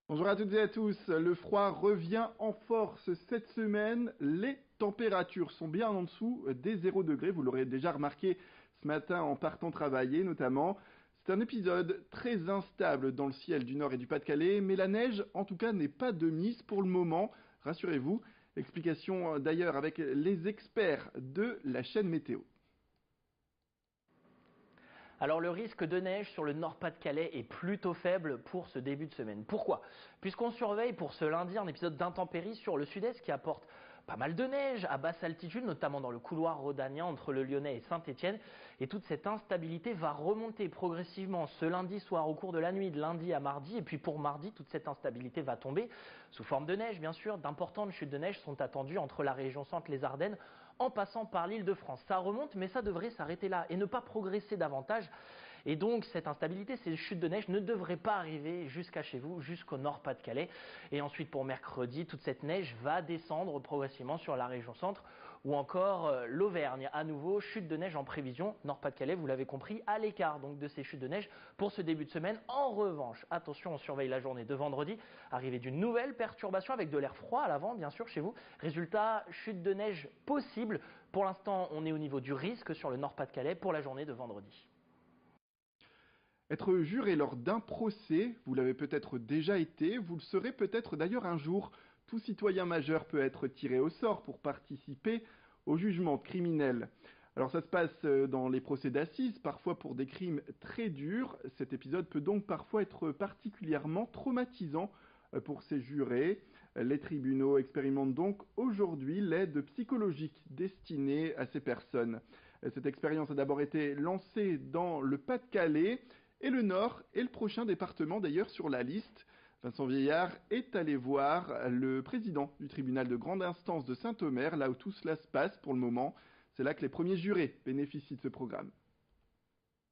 Bonjour à toutes et à tous. Le froid revient en force cette semaine. Les températures sont bien en dessous des 0 degrés. Vous l'aurez déjà remarqué ce matin en partant travailler notamment. C'est un épisode très instable dans le ciel du Nord et du Pas-de-Calais, mais la neige en tout cas n'est pas de mise pour le moment. Rassurez-vous. Explication d'ailleurs avec les experts de la chaîne météo. Alors le risque de neige sur le Nord-Pas-de-Calais est plutôt faible pour ce début de semaine. Pourquoi? Puisqu'on surveille pour ce lundi un épisode d'intempéries sur le sud-est qui apporte pas mal de neige à basse altitude, notamment dans le couloir rhodanien entre le Lyonnais et Saint-Étienne. Et toute cette instabilité va remonter progressivement ce lundi soir au cours de la nuit de lundi à mardi. Et puis pour mardi, toute cette instabilité va tomber sous forme de neige, bien sûr. D'importantes chutes de neige sont attendues entre la région centre, les Ardennes, en passant par l'Île-de-France. Ça remonte, mais ça devrait s'arrêter là et ne pas progresser davantage. Et donc cette instabilité, ces chutes de neige ne devraient pas arriver jusqu'à chez vous, jusqu'au Nord-Pas-de-Calais. Et ensuite pour mercredi, toute cette neige va descendre progressivement sur la région centre ou encore l'Auvergne. À nouveau, chute de neige en prévision. Nord-Pas-de-Calais, vous l'avez compris, à l'écart donc de ces chutes de neige pour ce début de semaine. En revanche, attention, on surveille la journée de vendredi. Arrivée d'une nouvelle perturbation avec de l'air froid à l'avant, bien sûr, chez vous. Résultat, chute de neige possible. Pour l'instant, on est au niveau du risque sur le Nord-Pas-de-Calais pour la journée de vendredi. Être juré lors d'un procès, vous l'avez peut-être déjà été, vous le serez peut-être d'ailleurs un jour. Tout citoyen majeur peut être tiré au sort pour participer au jugement criminel. Alors ça se passe dans les procès d'assises, parfois pour des crimes très durs. Cet épisode peut donc parfois être particulièrement traumatisant pour ces jurés. Les tribunaux expérimentent donc aujourd'hui l'aide psychologique destinée à ces personnes. Cette expérience a d'abord été lancée dans le Pas-de-Calais et le Nord est le prochain département d'ailleurs sur la liste. Vincent Vieillard est allé voir le président du tribunal de grande instance de Saint-Omer, là où tout cela se passe pour le moment. C'est là que les premiers jurés bénéficient de ce programme.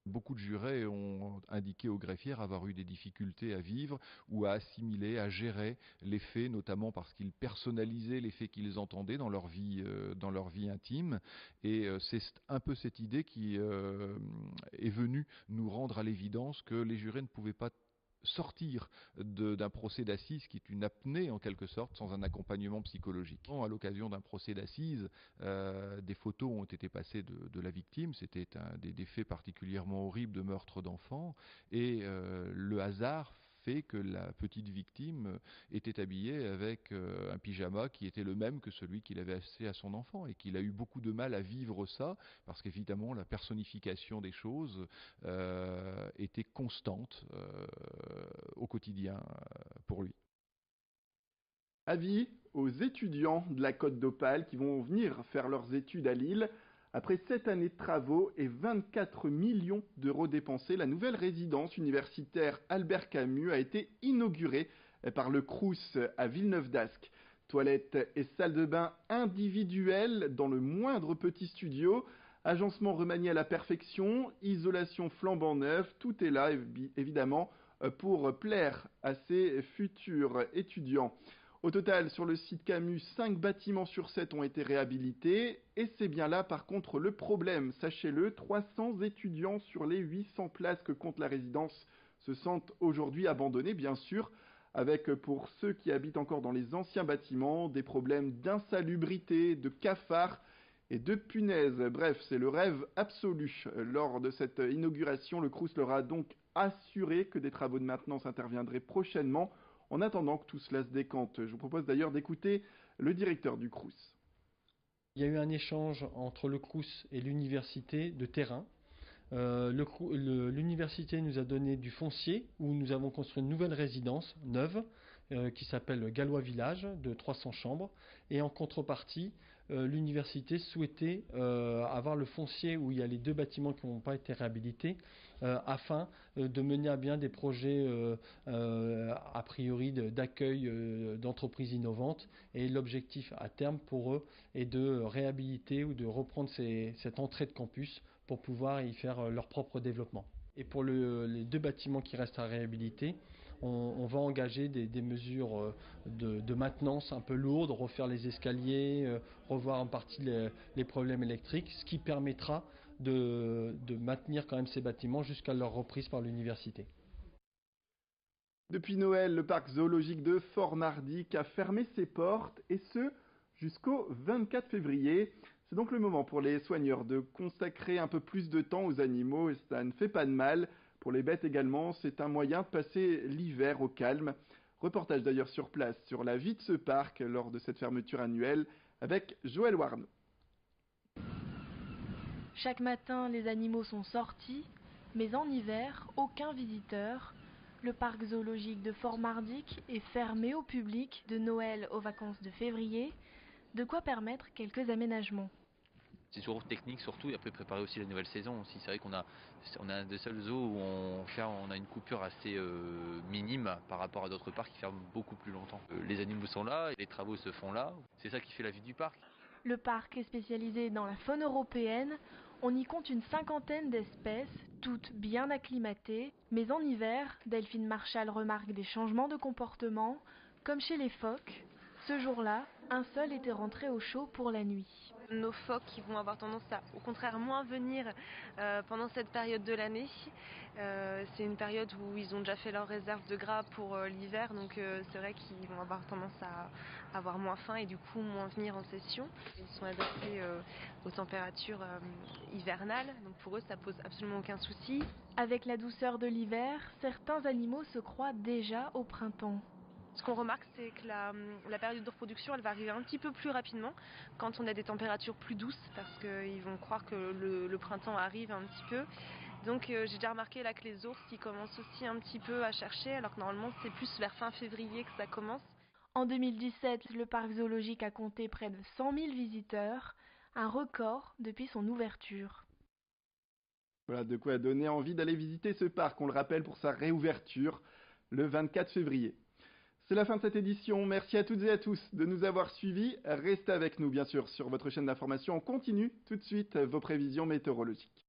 Beaucoup de jurés ont indiqué aux greffières avoir eu des difficultés à vivre ou à assimiler, à gérer les faits, notamment parce qu'ils personnalisaient les faits qu'ils entendaient dans leur vie intime. Et c'est un peu cette idée qui est venue nous rendre à l'évidence que les jurés ne pouvaient pas sortir d'un procès d'assises qui est une apnée en quelque sorte sans un accompagnement psychologique. À l'occasion d'un procès d'assises, des photos ont été passées de la victime, c'était des faits particulièrement horribles de meurtre d'enfants et le hasard fait que la petite victime était habillée avec un pyjama qui était le même que celui qu'il avait acheté à son enfant et qu'il a eu beaucoup de mal à vivre ça parce qu'évidemment la personnification des choses était constante au quotidien pour lui. Avis aux étudiants de la Côte d'Opale qui vont venir faire leurs études à Lille. Après 7 années de travaux et 24 millions d'euros dépensés, la nouvelle résidence universitaire Albert Camus a été inaugurée par le Crous à Villeneuve-d'Ascq. Toilettes et salle de bain individuelles dans le moindre petit studio, agencement remanié à la perfection, isolation flambant neuve, tout est là évidemment pour plaire à ces futurs étudiants. Au total, sur le site Camus, 5 bâtiments sur 7 ont été réhabilités. Et c'est bien là, par contre, le problème. Sachez-le, 300 étudiants sur les 800 places que compte la résidence se sentent aujourd'hui abandonnés, bien sûr, avec, pour ceux qui habitent encore dans les anciens bâtiments, des problèmes d'insalubrité, de cafards et de punaises. Bref, c'est le rêve absolu. Lors de cette inauguration, le Crous leur a donc assuré que des travaux de maintenance interviendraient prochainement en attendant que tout cela se décante. Je vous propose d'ailleurs d'écouter le directeur du Crous. Il y a eu un échange entre le Crous et l'université de terrain. L'université nous a donné du foncier où nous avons construit une nouvelle résidence neuve qui s'appelle Gallois Village de 300 chambres. Et en contrepartie, l'université souhaitait avoir le foncier où il y a les 2 bâtiments qui n'ont pas été réhabilités afin de mener à bien des projets a priori d'accueil d'entreprises innovantes. Et l'objectif à terme pour eux est de réhabiliter ou de reprendre cette entrée de campus pour pouvoir y faire leur propre développement. Et pour les 2 bâtiments qui restent à réhabiliter, on va engager des mesures de maintenance un peu lourdes, refaire les escaliers, revoir en partie les problèmes électriques, ce qui permettra de maintenir quand même ces bâtiments jusqu'à leur reprise par l'université. Depuis Noël, le parc zoologique de Fort-Mardic a fermé ses portes, et ce, jusqu'au 24 février. C'est donc le moment pour les soigneurs de consacrer un peu plus de temps aux animaux, et ça ne fait pas de mal. Pour les bêtes également, c'est un moyen de passer l'hiver au calme. Reportage d'ailleurs sur place sur la vie de ce parc lors de cette fermeture annuelle avec Joël Warno. Chaque matin, les animaux sont sortis, mais en hiver, aucun visiteur. Le parc zoologique de Fort-Mardic est fermé au public de Noël aux vacances de février, de quoi permettre quelques aménagements. C'est toujours technique surtout, et après préparer aussi la nouvelle saison aussi. C'est vrai qu'on a un des seuls zoos où on a une coupure assez minime par rapport à d'autres parcs qui ferment beaucoup plus longtemps. Les animaux sont là, et les travaux se font là, c'est ça qui fait la vie du parc. Le parc est spécialisé dans la faune européenne. On y compte une 50aine d'espèces, toutes bien acclimatées. Mais en hiver, Delphine Marchal remarque des changements de comportement, comme chez les phoques. Ce jour-là, un seul était rentré au chaud pour la nuit. Nos phoques qui vont avoir tendance à, au contraire, moins venir pendant cette période de l'année. C'est une période où ils ont déjà fait leur réserve de gras pour l'hiver, donc c'est vrai qu'ils vont avoir tendance à avoir moins faim et du coup moins venir en session. Ils sont adaptés aux températures hivernales, donc pour eux ça pose absolument aucun souci. Avec la douceur de l'hiver, certains animaux se croient déjà au printemps. Ce qu'on remarque, c'est que la période de reproduction, elle va arriver un petit peu plus rapidement quand on a des températures plus douces, parce qu'ils vont croire que le printemps arrive un petit peu. Donc j'ai déjà remarqué là que les ours, ils commencent aussi un petit peu à chercher, alors que normalement c'est plus vers fin février que ça commence. En 2017, le parc zoologique a compté près de 100 000 visiteurs, un record depuis son ouverture. Voilà de quoi donner envie d'aller visiter ce parc, on le rappelle, pour sa réouverture le 24 février. C'est la fin de cette édition. Merci à toutes et à tous de nous avoir suivis. Restez avec nous, bien sûr, sur votre chaîne d'information. On continue tout de suite vos prévisions météorologiques.